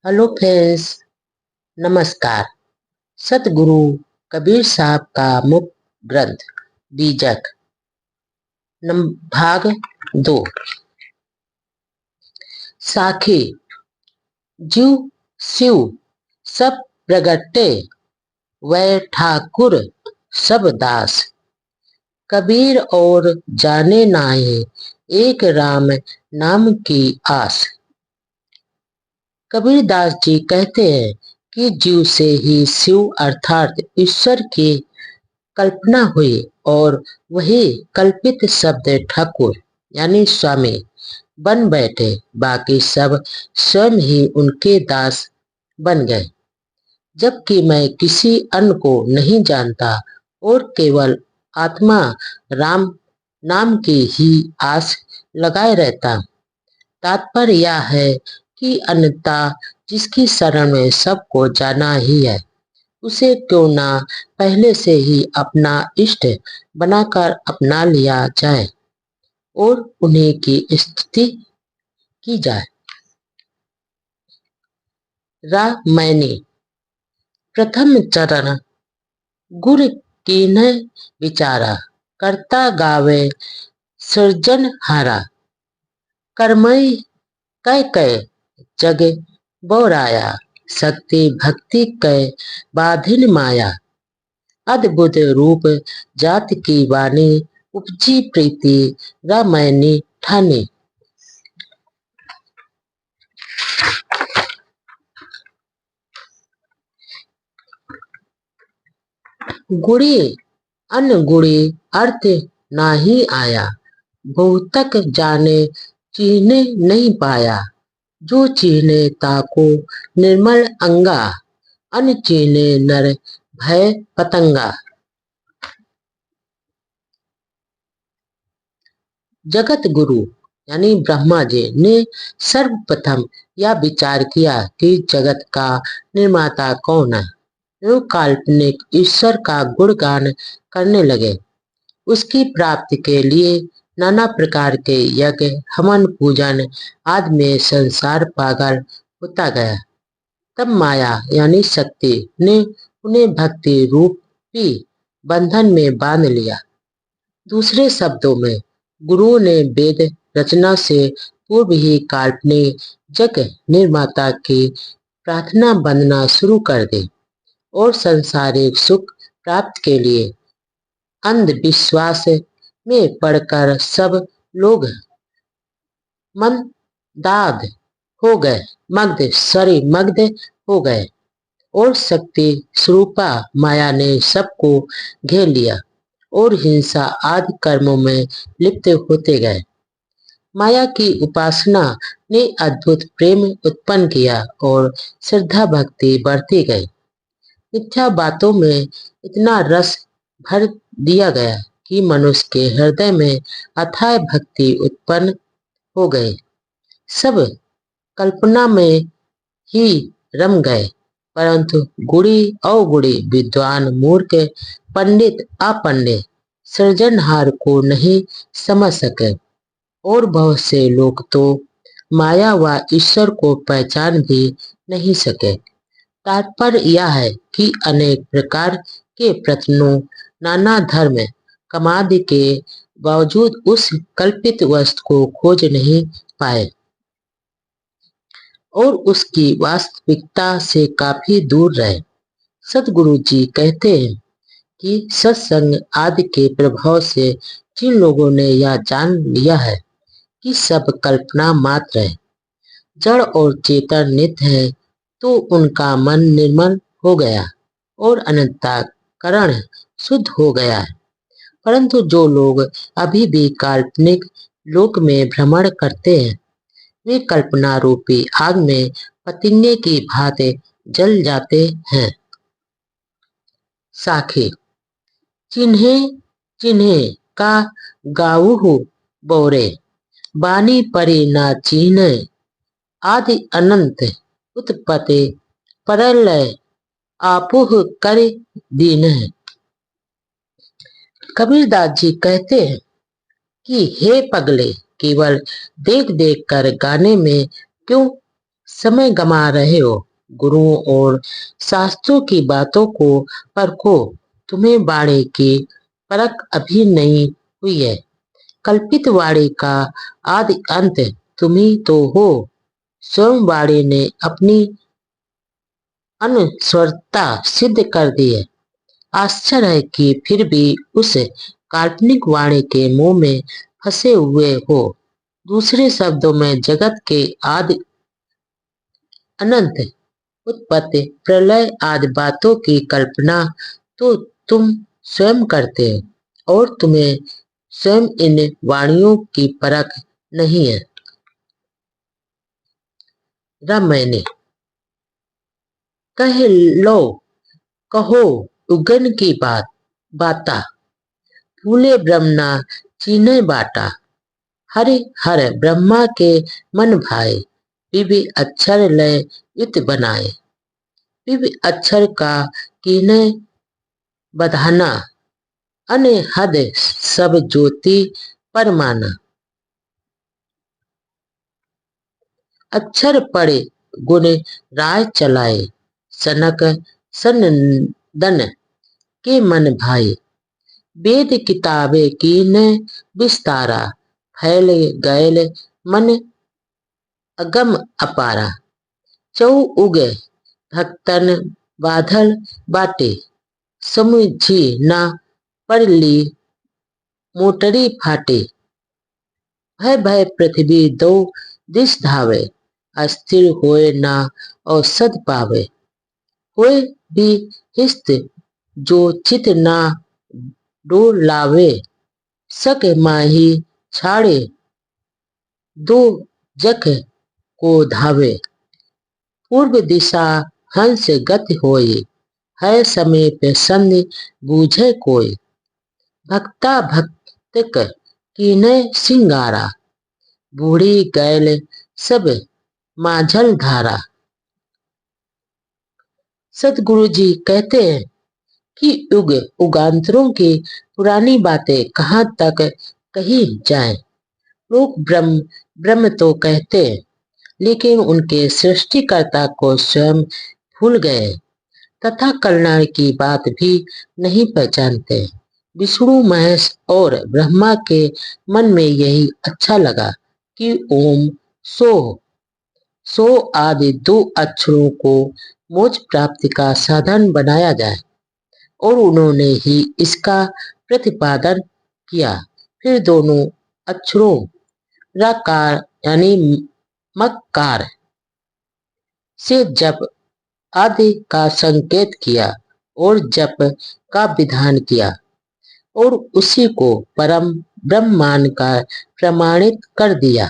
Hello friends, नमस्कार। सतगुरु कबीर साहब का मुख्य ग्रंथ बीजक भाग 2। साखी जीव शिव सब प्रगटे, वै ठाकुर सब दास। कबीर और जाने नाहीं, एक राम नाम की आस। कबीर दास जी कहते हैं कि जीव से ही शिव अर्थात ईश्वर की कल्पना हुई और वही कल्पित शब्द ठाकुर यानी स्वामी बन बैठे। बाकी सब स्वयं ही उनके दास बन गए। जबकि मैं किसी अन्य को नहीं जानता और केवल आत्मा राम नाम की ही आस लगाए रहता। तात्पर्य यह है कि अन्यथा जिसकी शरण में सबको जाना ही है, उसे क्यों ना पहले से ही अपना इष्ट बनाकर अपना लिया जाए और उन्हीं की स्तुति की जाए। रामैनी प्रथम चरण गुर कीन्ह विचारा, करता गावे सृजनहारा। कर्मई कै कै जग बौराया, शक्ति भक्ति कै बाधिन माया। अद्भुत रूप जात की वाणी, उपजी प्रीति रामैनी ठानी। गुड़ी अनगुड़ी अर्थ नाही आया, बहुतक जाने चीन्हे नहीं पाया। जो चीन्हे ताको निर्मल अंगा, अन चीन्हे नर भय पतंगा। जगत गुरु यानी ब्रह्मा जी ने सर्वप्रथम यह विचार किया कि जगत का निर्माता कौन है। वे काल्पनिक ईश्वर का गुणगान करने लगे। उसकी प्राप्ति के लिए नाना प्रकार के यज्ञ हवन पूजन आदि में संसार पागल होता गया। तब माया यानी शक्ति ने उन्हें भक्ति रूपी बंधन में बांध लिया। दूसरे शब्दों में गुरुओं ने वेद रचना से पूर्व ही काल्पनिक जग निर्माता की प्रार्थना बंदना शुरू कर दी और संसारिक सुख प्राप्त के लिए अंधविश्वास में पड़कर सब लोग मग्ध हो गए और शक्ति स्वरूपा माया ने सबको घेर लिया और हिंसा आदि कर्मों में लिप्त होते गए। माया की उपासना ने अद्भुत प्रेम उत्पन्न किया और श्रद्धा भक्ति बढ़ती गई। मिथ्या बातों में इतना रस भर दिया गया कि मनुष्य के हृदय में अथाह भक्ति उत्पन्न हो गई। सब कल्पना में ही रम गए, परंतु गुड़ी अवगुड़ी विद्वान मूर्ख पंडित अपंडित सृजनहार को नहीं समझ सके और बहुत से लोग तो माया व ईश्वर को पहचान भी नहीं सके। तात्पर्य यह है कि अनेक प्रकार के प्रयत्नों नाना धर्म कमादि के बावजूद उस कल्पित वस्तु को खोज नहीं पाए और उसकी वास्तविकता से काफी दूर रहे। सतगुरु जी कहते हैं कि सत्संग आदि के प्रभाव से जिन लोगों ने यह जान लिया है कि सब कल्पना मात्र है, जड़ और चेतन नित्य है, तो उनका मन निर्मल हो गया और अंतःकरण शुद्ध हो गया है। परंतु जो लोग अभी भी काल्पनिक लोक में भ्रमण करते हैं, वे कल्पना रूपी आग में पतंगे की भांति जल जाते हैं। साखी चिन्हे चिन्हे का गाऊहु बोरे, बानी परी ना चीन्हे। आदि अनंत उत्पत्ति प्रलय आपुह कर दीन है। कबीरदास जी कहते हैं कि हे पगले, केवल देख देख कर गाने में क्यों समय गमा रहे हो। गुरुओं और शास्त्रों की बातों को परखो। तुम्हें वाणी की परख अभी नहीं हुई है। कल्पित वाणी का आदि अंत तुम ही तो हो। स्वयं वाणी ने अपनी अनश्वरता सिद्ध कर दी है। आश्चर्य है कि फिर भी उस काल्पनिक वाणी के मोह में फंसे हुए हो। दूसरे शब्दों में जगत के आदि अनंत उत्पत्ति प्रलय आदि बातों की कल्पना तो तुम स्वयं करते हो और तुम्हें स्वयं इन वाणियों की परख नहीं है। मैंने कह लो, कहो उगन की बाता, फूले ब्रह्मना चीने बाटा। हरि हर ब्रह्मा के मन भाए, विभि अक्षर लय युत बनाए। विभि अक्षर का कीने बधाना, अनहद सब ज्योति परमाना। अक्षर पढ़े गुण राय चलाए, सनक सनंदन के मन भाए। वेद किताबे कीने विस्तारा, फैल गैल मन अगम अपारा। चौ उगे भक्तन बाधल बाटे, समुझी ना पड़ली मोटरी फाटे। भय भय पृथ्वी दो दिश धावे, अस्थिर होए ना औषध पावे। होए भी हिस्त जो चित ना डोलावे, सक माही छाड़े दो जख को धावे। पूर्व दिशा हंस गति होई, है समीप संधि बूझे कोई। भक्ता भक्तक कीने सिंगारा, बूढ़ी गैल सब माझल धारा। सतगुरु जी कहते हैं कि युग युगांतरों की पुरानी बातें कहाँ तक कही जाएं। लोग ब्रह्म ब्रह्म तो कहते हैं, लेकिन उनके सृष्टिकर्ता को स्वयं भूल गए तथा कल्याण की बात भी नहीं पहचानते। विष्णु महेश और ब्रह्मा के मन में यही अच्छा लगा कि ओम सो सो आदि दो अक्षरों को मोक्ष प्राप्ति का साधन बनाया जाए और उन्होंने ही इसका प्रतिपादन किया। फिर दोनों अक्षरों रकार यानी मकार से जप आदि का संकेत किया और जप का विधान किया और उसी को परम ब्रह्म मानकर प्रमाणित कर दिया।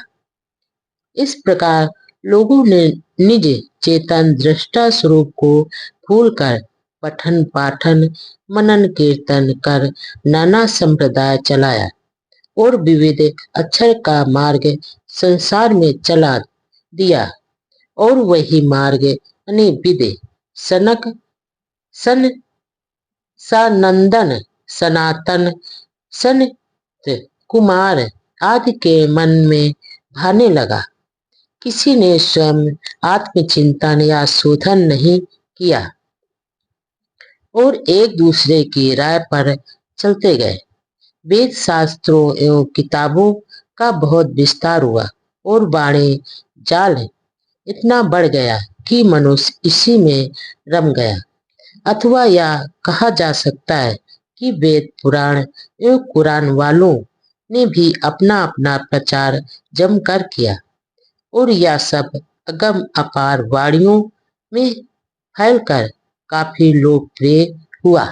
इस प्रकार लोगों ने निज चेतन दृष्टा स्वरूप को भूलकर पठन पाठन मनन कीर्तन कर नाना संप्रदाय चलाया और विविध अक्षर का मार्ग संसार में चला दिया और वही मार्ग यानी विधि सनक सन सनंदन सनातन सनत कुमार आदि के मन में भाने लगा। किसी ने स्वयं आत्मचिंतन या शोधन नहीं किया और एक दूसरे की राय पर चलते गए। वेद शास्त्रों एवं किताबों का बहुत विस्तार हुआ और वाणी जाल इतना बढ़ गया कि मनुष्य इसी में रम गया। अथवा यह कहा जा सकता है कि वेद पुराण एवं कुरान वालों ने भी अपना अपना प्रचार जमकर किया और यह सब अगम अपार वाणियों में फैलकर काफी लोकप्रिय हुआ।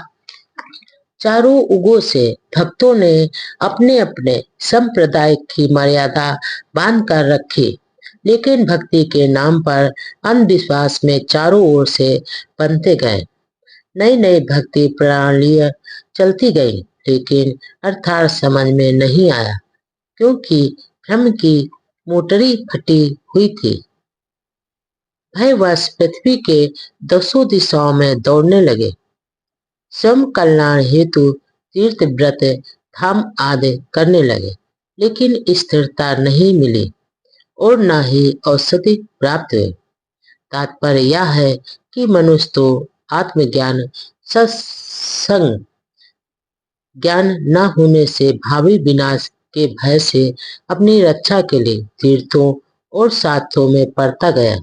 चारों युगों से भक्तों ने अपने अपने संप्रदाय की मर्यादा बांध कर रखी, लेकिन भक्ति के नाम पर अंधविश्वास में चारों ओर से बनते गए। नई नई भक्ति प्रणालियां चलती गई, लेकिन अर्थात समझ में नहीं आया क्योंकि भ्रम की मोटरी फटी हुई थी। भयवश पृथ्वी के दसों दिशाओं में दौड़ने लगे। स्वयं कल्याण हेतु तीर्थ व्रत धाम आदि करने लगे, लेकिन स्थिरता नहीं मिली और न ही औषधि प्राप्त हुई। तात्पर्य यह है कि मनुष्य तो आत्मज्ञान सत्संग ज्ञान न होने से भावी विनाश के भय से अपनी रक्षा के लिए तीर्थों और शास्त्रों में पढ़ता गया,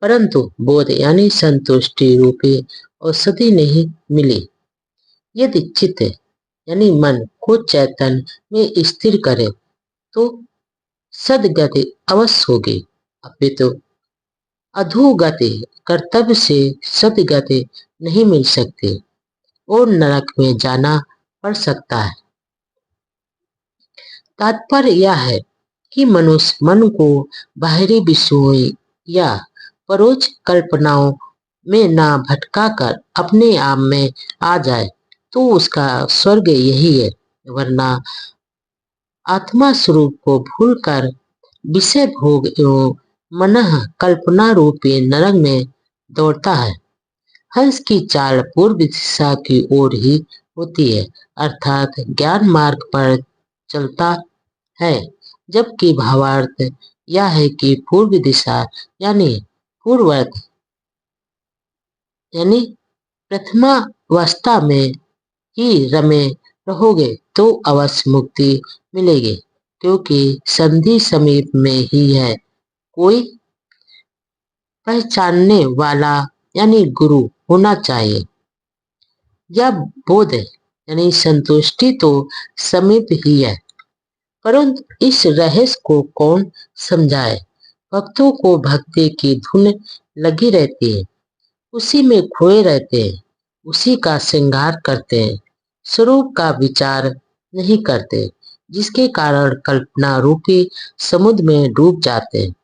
परंतु बोध यानी संतुष्टि रूपी औषधि नहीं मिली। यदि चित्त यानी मन को चैतन्य में स्थिर करे तो सदगति अवश्य होगी, अपितु अधोगति कर्तव्य से सदगति नहीं मिल सकती और नरक में जाना पड़ सकता है। तात्पर्य यह है कि मनुष्य मन को बाहरी विषयों या परोक्ष कल्पनाओं में ना भटका कर अपने आप में आ जाए तो उसका स्वर्ग यही है, वरना आत्मा स्वरूप को भूलकर विषय भोग एवं मनः कल्पना रूपी नरक में दौड़ता है। हंस की चाल पूर्व दिशा की ओर ही होती है, अर्थात ज्ञान मार्ग पर चलता है, जबकि भावार्थ यह है कि पूर्व दिशा यानी पूर्ववत यानी प्रथमावस्था में ही रमे रहोगे तो अवश्य मुक्ति मिलेगी, क्योंकि संधि समीप में ही है। कोई पहचानने वाला यानी गुरु होना चाहिए। यह बोध यानी संतुष्टि तो समीप ही है, परंतु इस रहस्य को कौन समझाए। भक्तों को भक्ति की धुन लगी रहती है, उसी में खोए रहते हैं, उसी का श्रृंगार करते हैं, स्वरूप का विचार नहीं करते, जिसके कारण कल्पना रूपी समुद्र में डूब जाते हैं।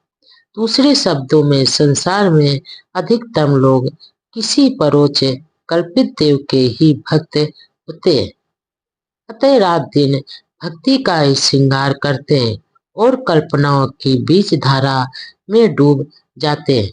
दूसरे शब्दों में संसार में अधिकतम लोग किसी परोक्ष कल्पित देव के ही भक्त होते हैं। अतः रात दिन भक्ति का ही श्रृंगार करते हैं और कल्पनाओं की बीच धारा में डूब जाते हैं।